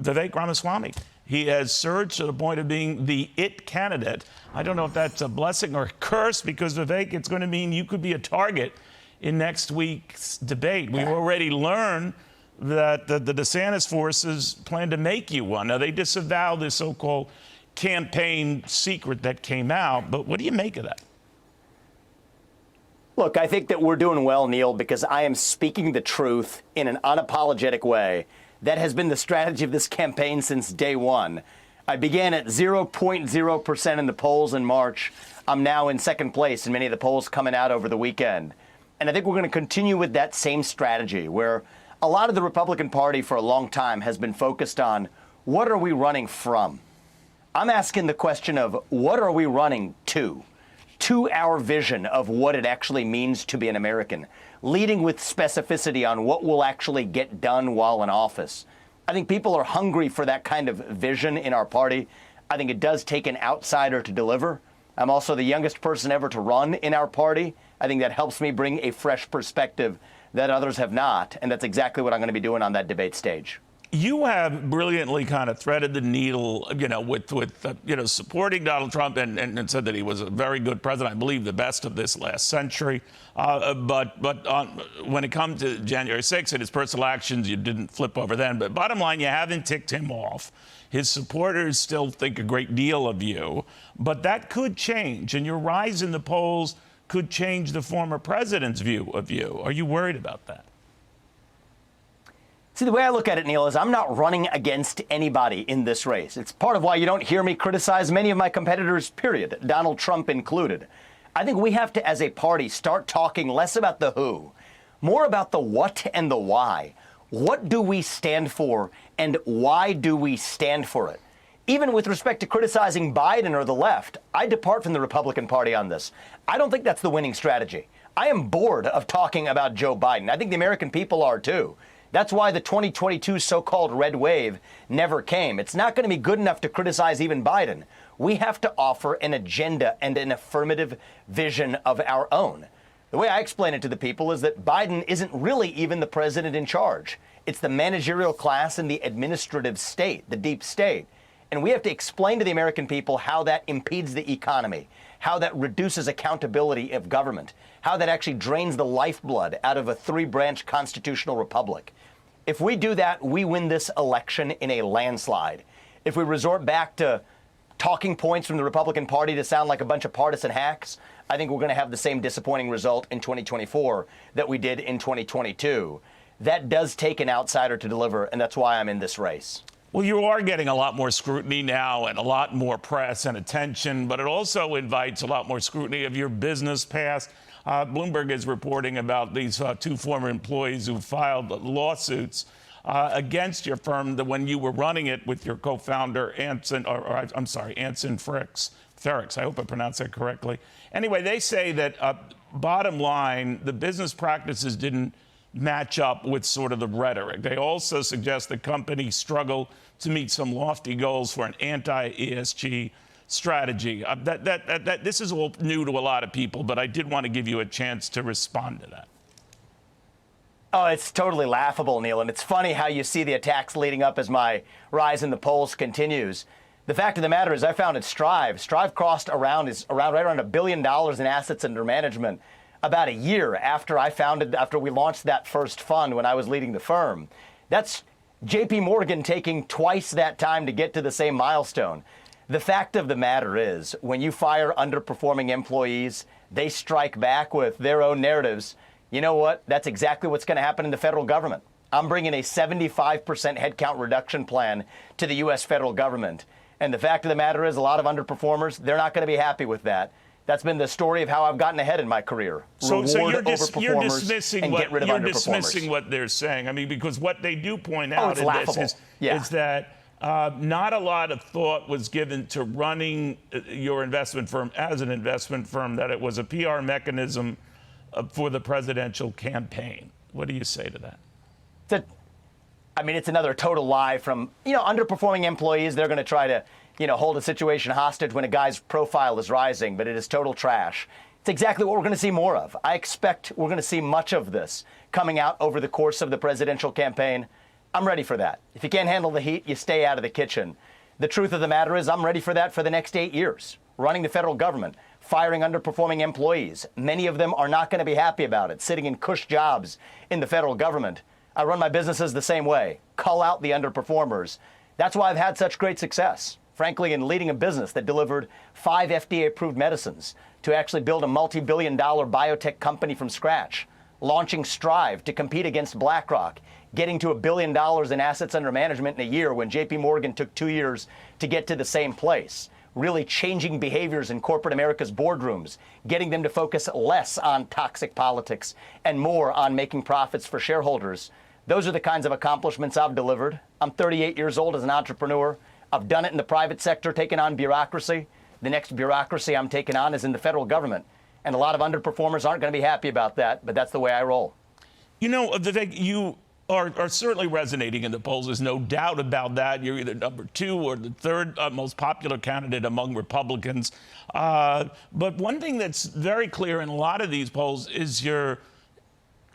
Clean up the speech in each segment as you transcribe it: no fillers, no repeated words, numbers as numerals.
Vivek Ramaswamy. He has surged to the point of being the it candidate. I don't know if that's a blessing or a curse, because Vivek, it's going to mean you could be a target in next week's debate. We already learned that the DeSantis forces plan to make you one. Now, they disavow this so-called campaign secret that came out, but what do you make of that? Look, I think that we're doing well, Neil, because I am speaking the truth in an unapologetic way. That has been the strategy of this campaign since day one. I began at 0.0% in the polls in March. I'm now in second place in many of the polls coming out over the weekend. And I think we're going to continue with that same strategy, where a lot of the Republican Party for a long time has been focused on what are we running from? I'm asking the question of what are we running to our vision of what it actually means to be an American, leading with specificity on what will actually get done while in office. I think people are hungry for that kind of vision in our party. I think it does take an outsider to deliver. I'm also the youngest person ever to run in our party. I think that helps me bring a fresh perspective that others have not, and that's exactly what I'm going to be doing on that debate stage. You have brilliantly kind of threaded the needle, with supporting Donald Trump and said that he was a very good president, I believe the best of this last century. But when it comes to January 6th and his personal actions, you didn't flip over then. But bottom line, you haven't ticked him off. His supporters still think a great deal of you. But that could change, and your rise in the polls could change the former president's view of you. Are you worried about that? See, the way I look at it, Neil, is I'm not running against anybody in this race. It's part of why you don't hear me criticize many of my competitors, period, Donald Trump included. I think we have to, as a party, start talking less about the who, more about the what and the why. What do we stand for, and why do we stand for it? Even with respect to criticizing Biden or the left, I depart from the Republican Party on this. I don't think that's the winning strategy. I am bored of talking about Joe Biden. I think the American people are, too. That's why the 2022 so-called red wave never came. It's not going to be good enough to criticize even Biden. We have to offer an agenda and an affirmative vision of our own. The way I explain it to the people is that Biden isn't really even the president in charge. It's the managerial class and the administrative state, the deep state. And we have to explain to the American people how that impedes the economy, how that reduces accountability of government, how that actually drains the lifeblood out of a three-branch constitutional republic. If we do that, we win this election in a landslide. If we resort back to talking points from the Republican Party to sound like a bunch of partisan hacks, I think we're going to have the same disappointing result in 2024 that we did in 2022. That does take an outsider to deliver, and that's why I'm in this race. Well, you are getting a lot more scrutiny now and a lot more press and attention, but it also invites a lot more scrutiny of your business past. Bloomberg is reporting about these two former employees who filed lawsuits against your firm when you were running it with your co-founder, Anson Ferrix. I hope I pronounced that correctly. Anyway, they say that bottom line, the business practices didn't match up with sort of the rhetoric. They also suggest the company struggle to meet some lofty goals for an anti-ESG strategy. This is all new to a lot of people, but I did want to give you a chance to respond to that. Oh, it's totally laughable, Neil, and it's funny how you see the attacks leading up as my rise in the polls continues. The fact of the matter is I founded Strive. Strive crossed right around $1 billion in assets under management about a year after we launched that first fund when I was leading the firm. That's JP Morgan taking twice that time to get to the same milestone. The fact of the matter is, when you fire underperforming employees, they strike back with their own narratives. You know what? That's exactly what's going to happen in the federal government. I'm bringing a 75% headcount reduction plan to the U.S. federal government. And the fact of the matter is, a lot of underperformers, they're not going to be happy with that. That's been the story of how I've gotten ahead in my career. So you're dismissing what they're saying. I mean, because what they do point out in this is that not a lot of thought was given to running your investment firm as an investment firm, that it was a PR mechanism for the presidential campaign. What do you say to that? It's another total lie from, underperforming employees. They're going to try to hold a situation hostage when a guy's profile is rising, but it is total trash. It's exactly what we're going to see more of. I expect we're going to see much of this coming out over the course of the presidential campaign. I'm ready for that. If you can't handle the heat, you stay out of the kitchen. The truth of the matter is I'm ready for that for the next 8 years. Running the federal government, firing underperforming employees. Many of them are not going to be happy about it, sitting in cush jobs in the federal government. I run my businesses the same way. Cull out the underperformers. That's why I've had such great success, frankly, in leading a business that delivered 5 FDA-approved medicines, to actually build a multi-billion-dollar biotech company from scratch, launching Strive to compete against BlackRock, getting to $1 billion in assets under management in a year when JP Morgan took 2 years to get to the same place, really changing behaviors in corporate America's boardrooms, getting them to focus less on toxic politics and more on making profits for shareholders. Those are the kinds of accomplishments I've delivered. I'm 38 years old as an entrepreneur. I've done it in the private sector, taken on bureaucracy. The next bureaucracy I'm taking on is in the federal government. And a lot of underperformers aren't going to be happy about that, but that's the way I roll. You know, Vivek, you are certainly resonating in the polls. There's no doubt about that. You're either number 2 or the 3rd most popular candidate among Republicans. But one thing that's very clear in a lot of these polls is you're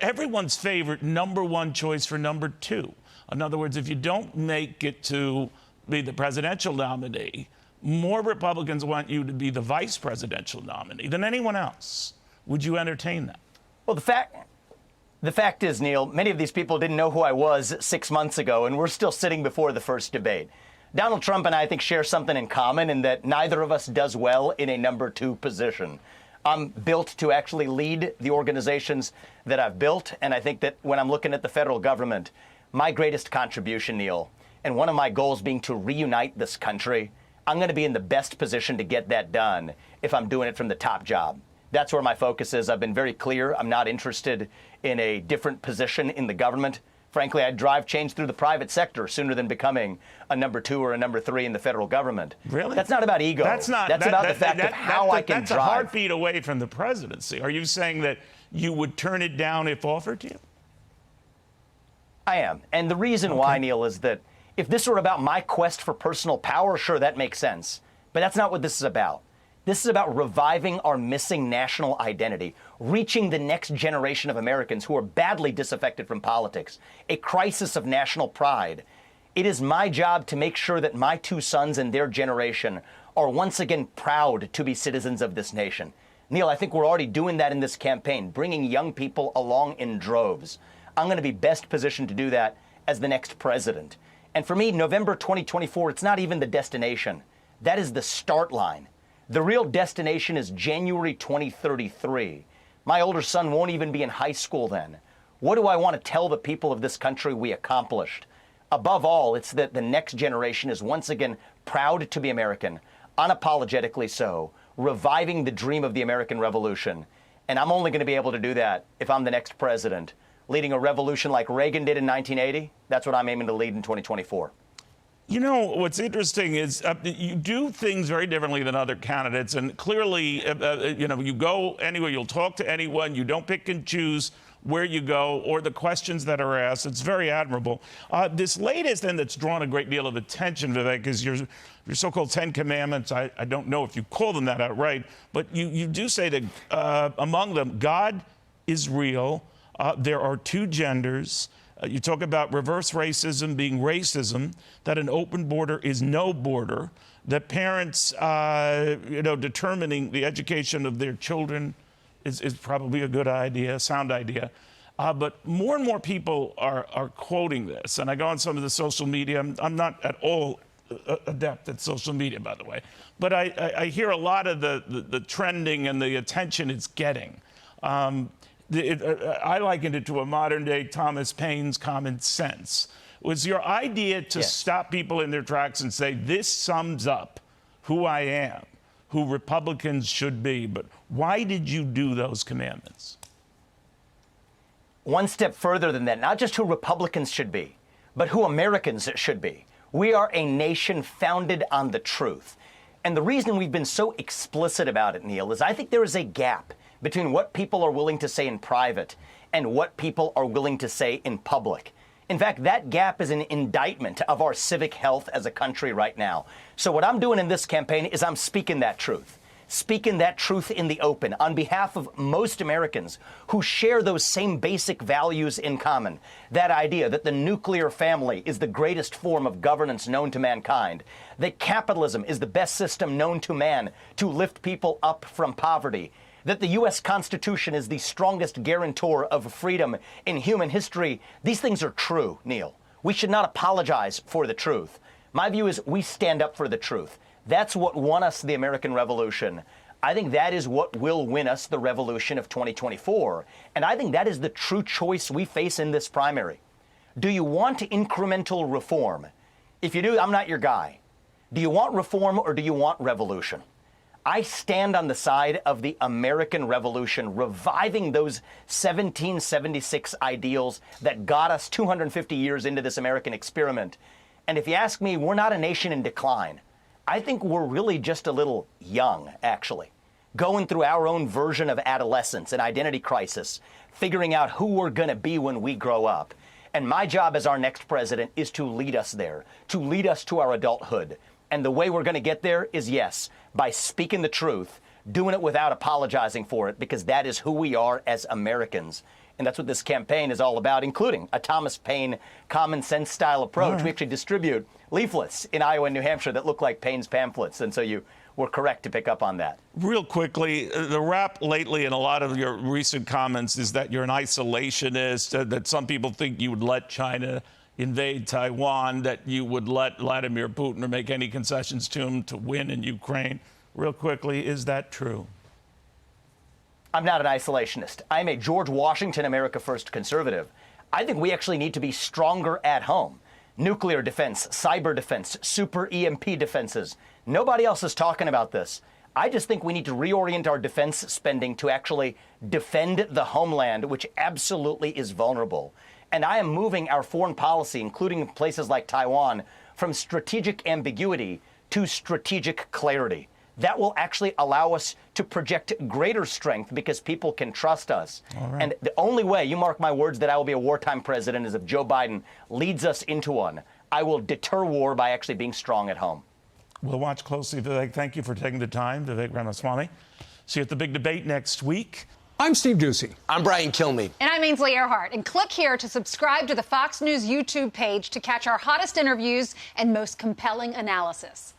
everyone's favorite number 1 choice for number 2. In other words, if you don't make it to be the presidential nominee, more Republicans want you to be the vice presidential nominee than anyone else. Would you entertain that? Well, the fact is, Neil, many of these people didn't know who I was 6 months ago, and we're still sitting before the first debate. Donald Trump and I think share something in common in that neither of us does well in a number 2 position. I'm built to actually lead the organizations that I've built, and I think that when I'm looking at the federal government, my greatest contribution, Neil, and one of my goals being to reunite this country, I'm going to be in the best position to get that done if I'm doing it from the top job. That's where my focus is. I've been very clear. I'm not interested in a different position in the government. Frankly, I'd drive change through the private sector sooner than becoming a number 2 or a number 3 in the federal government. Really? That's not about ego. That's about the fact of how I can drive. That's a heartbeat away from the presidency. Are you saying that you would turn it down if offered to you? I am. And the reason why, Neil, is that if this were about my quest for personal power, sure, that makes sense. But that's not what this is about. This is about reviving our missing national identity, reaching the next generation of Americans who are badly disaffected from politics, a crisis of national pride. It is my job to make sure that my 2 sons and their generation are once again proud to be citizens of this nation. Neil, I think we're already doing that in this campaign, bringing young people along in droves. I'm going to be best positioned to do that as the next president. And for me, November 2024, it's not even the destination. That is the start line. The real destination is January 2033. My older son won't even be in high school then. What do I want to tell the people of this country we accomplished? Above all, it's that the next generation is once again proud to be American, unapologetically so, reviving the dream of the American Revolution. And I'm only going to be able to do that if I'm the next president. Leading a revolution like Reagan did in 1980, that's what I'm aiming to lead in 2024. You know, what's interesting is you do things very differently than other candidates. And clearly, you know, you go anywhere, you'll talk to anyone. You don't pick and choose where you go or the questions that are asked. It's very admirable. This latest, and that's drawn a great deal of attention, Vivek, is your so-called 10 Commandments. I don't know if you call them that outright, but you do say that among them, God is real. There are 2 genders. You talk about reverse racism being racism, that an open border is no border, that parents, you know, determining the education of their children is probably a good idea, sound idea. But more and more people are quoting this. And I go on some of the social media. I'm not at all adept at social media, by the way. But I hear a lot of the trending and the attention it's getting. I likened it to a modern-day Thomas Paine's common sense. Was your idea to stop people in their tracks and say, this sums up who I am, who Republicans should be, but why did you do those commandments? One step further than that, not just who Republicans should be, but who Americans should be. We are a nation founded on the truth. And the reason we've been so explicit about it, Neil, is I think there is a gap between what people are willing to say in private and what people are willing to say in public. In fact, that gap is an indictment of our civic health as a country right now. So what I'm doing in this campaign is I'm speaking that truth. speaking that truth in the open on behalf of most Americans who share those same basic values in common. That idea that the nuclear family is the greatest form of governance known to mankind, that capitalism is the best system known to man to lift people up from poverty, that the U.S. Constitution is the strongest guarantor of freedom in human history. These things are true, Neil. We should not apologize for the truth. My view is we stand up for the truth. That's what won us the American Revolution. I think that is what will win us the revolution of 2024. And I think that is the true choice we face in this primary. Do you want incremental reform? If you do, I'm not your guy. Do you want reform or do you want revolution? I stand on the side of the American Revolution, reviving those 1776 ideals that got us 250 years into this American experiment. And if you ask me, we're not a nation in decline. I think we're really just a little young, actually, going through our own version of adolescence and identity crisis, figuring out who we're going to be when we grow up. And my job as our next president is to lead us there, to lead us to our adulthood. And the way we're going to get there is, yes, by speaking the truth, doing it without apologizing for it, because that is who we are as Americans. And that's what this campaign is all about, including a Thomas Paine common sense style approach. We actually distribute leaflets in Iowa and New Hampshire that look like Paine's pamphlets. And so you were correct to pick up on that. Real quickly, the rap lately in a lot of your recent comments is that you're an isolationist, that some people think you would let China invade Taiwan, that you would let Vladimir Putin or make any concessions to him to win in Ukraine. Real quickly, is that true? I'm not an isolationist. I'm a George Washington America First conservative. I think we actually need to be stronger at home. Nuclear defense, cyber defense, super EMP defenses. Nobody else is talking about this. I just think we need to reorient our defense spending to actually defend the homeland, which absolutely is vulnerable. And I am moving our foreign policy, including places like Taiwan, from strategic ambiguity to strategic clarity. That will actually allow us to project greater strength because people can trust us. Right. And the only way, you mark my words, that I will be a wartime president is if Joe Biden leads us into one. I will deter war by actually being strong at home. We'll watch closely, Vivek. Thank you for taking the time, Vivek Ramaswamy. See you at the big debate next week. I'm Steve Doocy. I'm Brian Kilmeade. And I'm Ainsley Earhart. And click here to subscribe to the Fox News YouTube page to catch our hottest interviews and most compelling analysis.